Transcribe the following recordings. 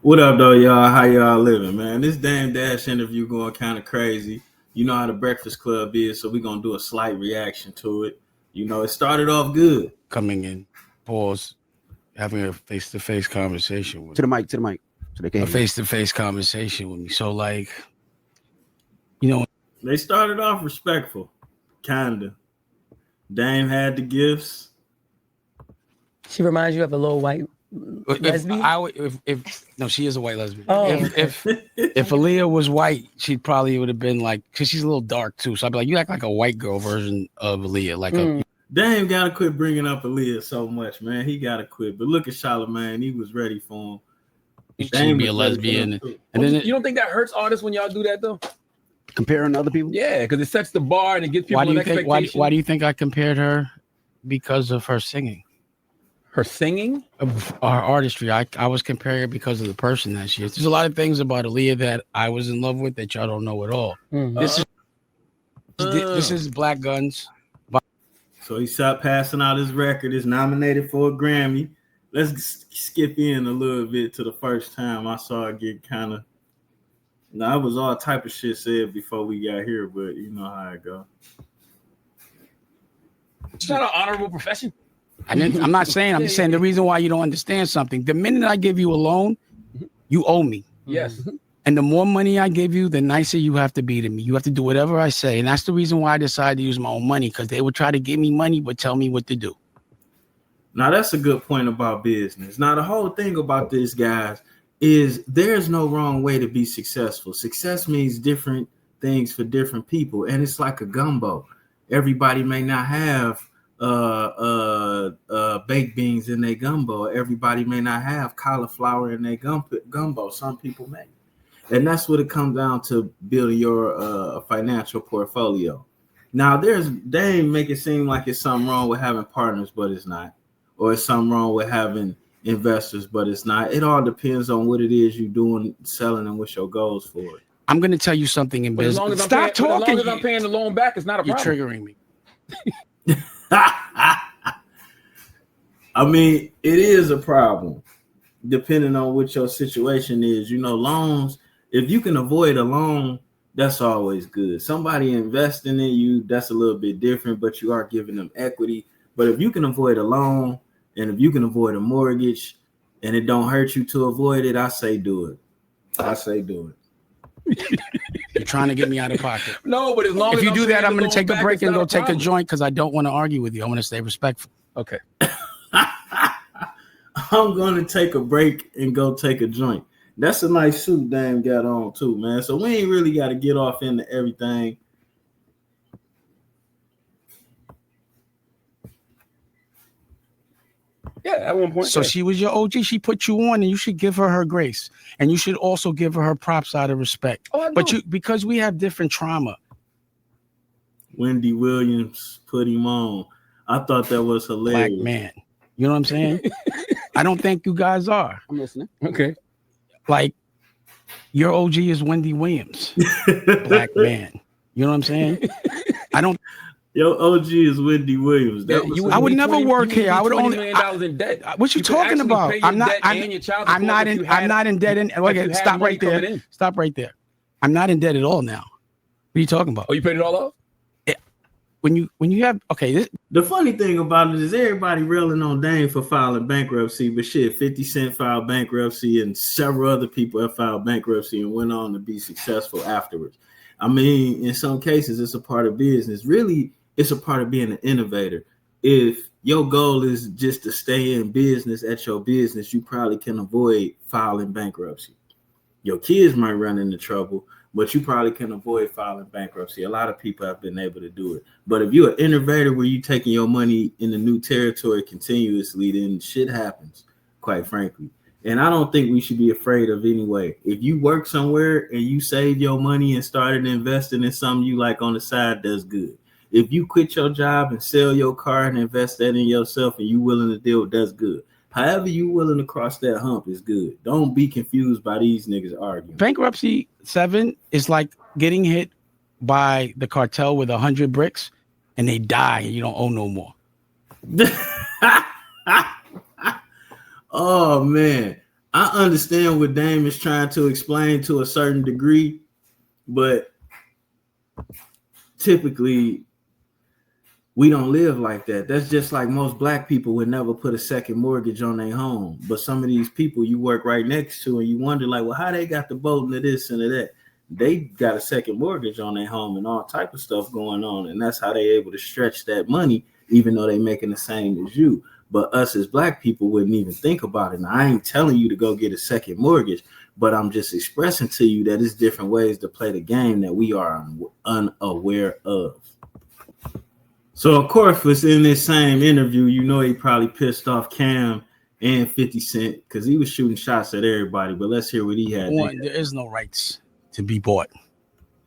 What up, though, y'all? How y'all living, man? This Dame Dash interview going kind of crazy. You know how the Breakfast Club is, so we're going to do a slight reaction to it. You know, it started off good. Coming in, pause, having a face-to-face conversation with To the mic. So they can a face-to-face conversation with me. So, like, you know. They started off respectful, kind of. Dame had the gifts. She reminds you of a little white lesbian? No, she is a white lesbian. Oh. If Aaliyah was white, she probably would have been like, because she's a little dark too. So I'd be like, you act like a white girl version of Aaliyah. Like Dame got to quit bringing up Aaliyah so much, man. He got to quit. But look at Charlamagne. He was ready for him. You should be a lesbian. And then you don't think that hurts artists when y'all do that, though? comparing other people? Yeah, because it sets the bar and it gets people an expectation. Why do you think I compared her? Because of her singing. Her singing? Of our artistry. I was comparing her because of the person that she is. There's a lot of things about Aaliyah that I was in love with that y'all don't know at all. Mm-hmm. This is Black Guns. So he stopped passing out his record. Is nominated for a Grammy. Let's skip in a little bit to the first time I saw it get kind of. Now, it was all type of shit said before we got here, but you know how it go. It's not an honorable profession. I'm not saying. I'm just saying the reason why you don't understand something. The minute I give you a loan, you owe me. Yes. And the more money I give you, the nicer you have to be to me. You have to do whatever I say. And that's the reason why I decided to use my own money, because they would try to give me money but tell me what to do. Now, that's a good point about business. Now, the whole thing about this, guys, is there's no wrong way to be successful. Success means different things for different people. And it's like a gumbo. Everybody may not have baked beans in their gumbo. Everybody may not have cauliflower in their gumbo. Some people may. And that's what it comes down to, building your financial portfolio. Now, they make it seem like it's something wrong with having partners, but it's not. Or it's something wrong with having investors, but it's not. It all depends on what it is you're doing, selling, and what's your goals for it. I'm going to tell you something in business. As long as I'm paying the loan back, it's not a problem. You're triggering me. I mean, it is a problem depending on what your situation is. You know, loans, if you can avoid a loan, that's always good. Somebody investing in you, that's a little bit different, but you are giving them equity. But if you can avoid a loan and if you can avoid a mortgage and it don't hurt you to avoid it, I say do it. You're trying to get me out of pocket. No, but as long as you do that, I'm going to take a back, break and go take a problem. joint because I don't want to argue with you. I want to stay respectful. Okay. I'm going to take a break and go take a joint. That's a nice suit Dame got on too, man. So we ain't really got to get off into everything. Yeah, at one point. So she was your OG. She put you on, and you should give her grace, and you should also give her props out of respect. Oh, but because we have different trauma. Wendy Williams put him on. I thought that was hilarious. Black man. You know what I'm saying? I don't think you guys are. I'm listening. Okay. Like, your OG is Wendy Williams. Black man. You know what I'm saying? I don't. Your OG is Wendy Williams. I would never work here. I would only. $20 million in debt. What you talking about? I'm not in debt. Okay, stop right there. Stop right there. I'm not in debt at all now. What are you talking about? Oh, you paid it all off? When you have the funny thing about it is everybody railing on Dame for filing bankruptcy, but shit, 50 Cent filed bankruptcy and several other people have filed bankruptcy and went on to be successful afterwards. I mean, in some cases, it's a part of business. Really, it's a part of being an innovator. If your goal is just to stay in business at your business, you probably can avoid filing bankruptcy. Your kids might run into trouble, but you probably can avoid filing bankruptcy. A lot of people have been able to do it. But if you're an innovator where you're taking your money in the new territory continuously, then shit happens, quite frankly. And I don't think we should be afraid of anyway. If you work somewhere and you save your money and started investing in something you like on the side, that's good. If you quit your job and sell your car and invest that in yourself and you willing to deal, that's good. However you willing to cross that hump is good. Don't be confused by these niggas arguing. Bankruptcy 7 is like getting hit by the cartel with 100 bricks and they die and you don't owe no more. Oh, man. I understand what Dame is trying to explain to a certain degree, but typically we don't live like that. That's just like most black people would never put a second mortgage on their home. But some of these people you work right next to and you wonder like, well, how they got the boat and this and that. They got a second mortgage on their home and all type of stuff going on. And that's how they able to stretch that money, even though they making the same as you. But us as black people wouldn't even think about it. Now, I ain't telling you to go get a second mortgage, but I'm just expressing to you that it's different ways to play the game that we are unaware of. So, of course, within this same interview, you know he probably pissed off Cam and 50 Cent because he was shooting shots at everybody. But let's hear what he had. There is no rights to be bought.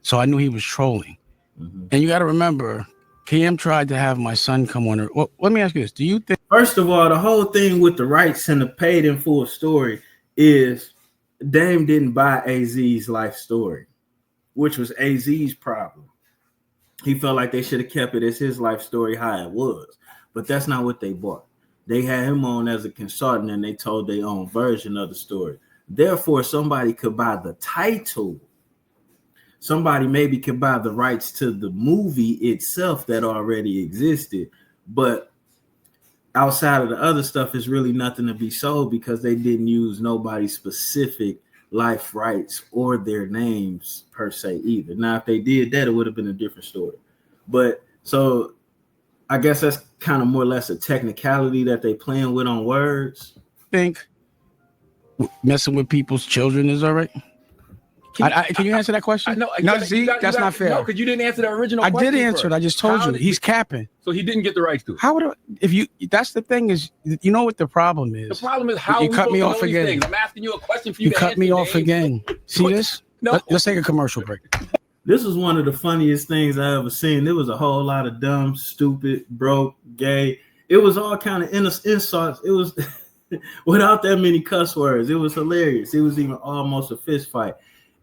So I knew he was trolling. Mm-hmm. And you got to remember, Cam tried to have my son come on. Well, let me ask you this. Do you think... First of all, the whole thing with the rights and the paid in full story is Dame didn't buy AZ's life story, which was AZ's problem. He felt like they should have kept it as his life story how it was. But that's not what they bought. They had him on as a consultant and they told their own version of the story. Therefore, somebody could buy the title. Somebody maybe could buy the rights to the movie itself that already existed. But outside of the other stuff, it's really nothing to be sold because they didn't use nobody's specific life rights or their names per se either. Now, if they did that, it would have been a different story. But so I guess that's kind of more or less a technicality that they playing with on words. Think messing with people's children is all right? Can you answer that question? No, that's not fair. No, because you didn't answer the original question. I did answer it. I just told you. He's capping. So he didn't get the rights to it. How would that's the thing is, you know what the problem is? The problem is how you cut me off again. I'm asking you a question for you to cut me off again. See this? No. Let's take a commercial break. This was one of the funniest things I ever seen. There was a whole lot of dumb, stupid, broke, gay. It was all kind of insults. It was without that many cuss words. It was hilarious. It was even almost a fist fight.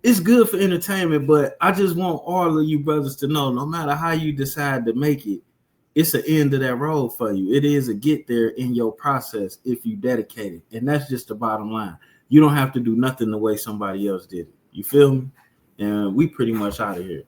It's good for entertainment, but I just want all of you brothers to know, no matter how you decide to make it, it's an end of that road for you. It is a get there in your process if you dedicate it. And that's just the bottom line. You don't have to do nothing the way somebody else did it. You feel me? And we pretty much out of here.